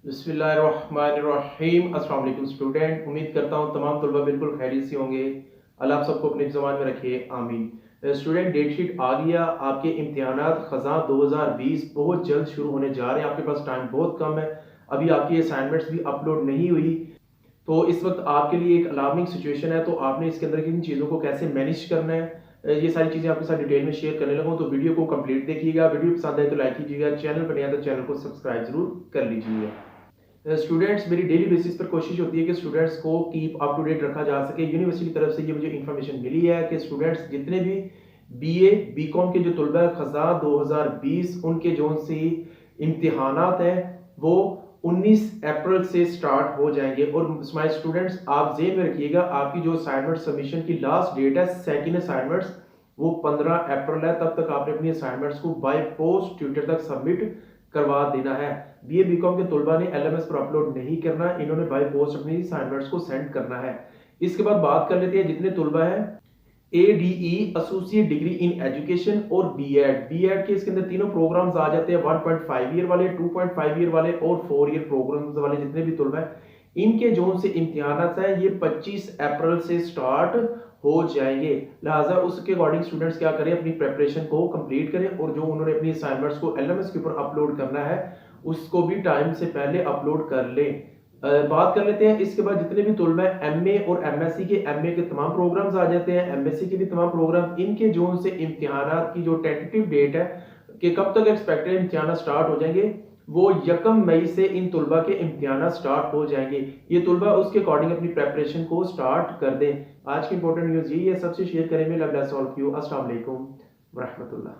बिस्मिल्लाहिर्रहमानिर्रहीम। अस्सलाम वालेकुम स्टूडेंट, उम्मीद करता हूँ तमाम तलबा बिल्कुल खैरियत से होंगे। अल्लाह आप सबको अपने ज़बान में रखिए, आमीन। स्टूडेंट, डेट शीट आ गया। आपके इम्तिहानात ख़ज़ां 2020 बहुत जल्द शुरू होने जा रहे हैं। आपके पास टाइम बहुत कम है। अभी आपकी असाइनमेंट्स भी अपलोड नहीं हुई, तो इस वक्त आपके लिए एक अलार्मिंग सिचुएशन है। तो आपने इसके अंदर किन चीज़ों को कैसे मैनेज करना है, ये सारी चीज़ें आपके साथ डिटेल में शेयर करने लगा हूँ। तो वीडियो को कंप्लीट देखिएगा। वीडियो पसंद आए तो लाइक कीजिएगा, चैनल पर नया तो चैनल को सब्सक्राइब जरूर कर लीजिएगा। स्टूडेंट्स, मेरी डेली बेसिस पर कोशिश होती है कि स्टूडेंट्स को कीप अप टू डेट रखा जा सके। यूनिवर्सिटी की तरफ से ये मुझे इन्फॉर्मेशन मिली है कि स्टूडेंट्स जितने भी बीए बीकॉम के जो तलबा खज़ां 2020 उनके जो सी इम्तिहानात हैं वो 19 अप्रैल से स्टार्ट हो जाएंगे। और स्माइल स्टूडेंट्स, आप जेब में रखिएगा, आपकी जो असाइनमेंट सबमिशन की लास्ट डेट है सेकंड असाइनमेंट्स वो 15 अप्रैल है। तब तक आपने अपनी असाइनमेंट्स को बाय पोस्ट ट्विटर तक सबमिट करवा देना है। बीए बीकॉम के तलबा ने एलएमएस पर अपलोड नहीं करना, इन्होंने बाय पोस्ट अपनी असाइनमेंट्स को सेंड करना है। इसके बाद बात कर लेते हैं जितने तलबा हैं ADE associate degree in education और बीएड के इसके अंदर तीनों प्रोग्राम्स आ जाते हैं। 1.5 ईयर वाले, 2.5 ईयर वाले और 4 ईयर प्रोग्राम्स वाले जितने भी तलबा हैं, इनके जोन से इम्तिहानात हैं ये 25 अप्रैल से स्टार्ट हो जाएंगे। लिहाजा उसके अकॉर्डिंग स्टूडेंट्स क्या करें, अपनी प्रेपरेशन को कंप्लीट करें और जो उन्होंने अपनी असाइनमेंट्स को एलएमएस के ऊपर अपलोड करना है उसको भी टाइम से पहले अपलोड कर लें। बात कर लेते हैं इसके बाद जितने भी तलबा एमए और एमएससी के, एमए के तमाम प्रोग्राम्स आ जाते हैं, एमएससी के भी तमाम प्रोग्राम, इनके जोन से इम्तिहानात की जो टेंटेटिव डेट है कि कब तक एक्सपेक्टेड इम्तिहान स्टार्ट हो जाएंगे, वो 1 मई से इन तलबा के इम्तिहान स्टार्ट हो जाएंगे। ये तलबा उसके अकॉर्डिंग अपनी प्रेपरेशन को स्टार्ट कर दें। आज की इंपॉर्टेंट न्यूज़ यही है, सबसे शेयर करें। अस्सलाम वालेकुम वरहमतुल्लाह।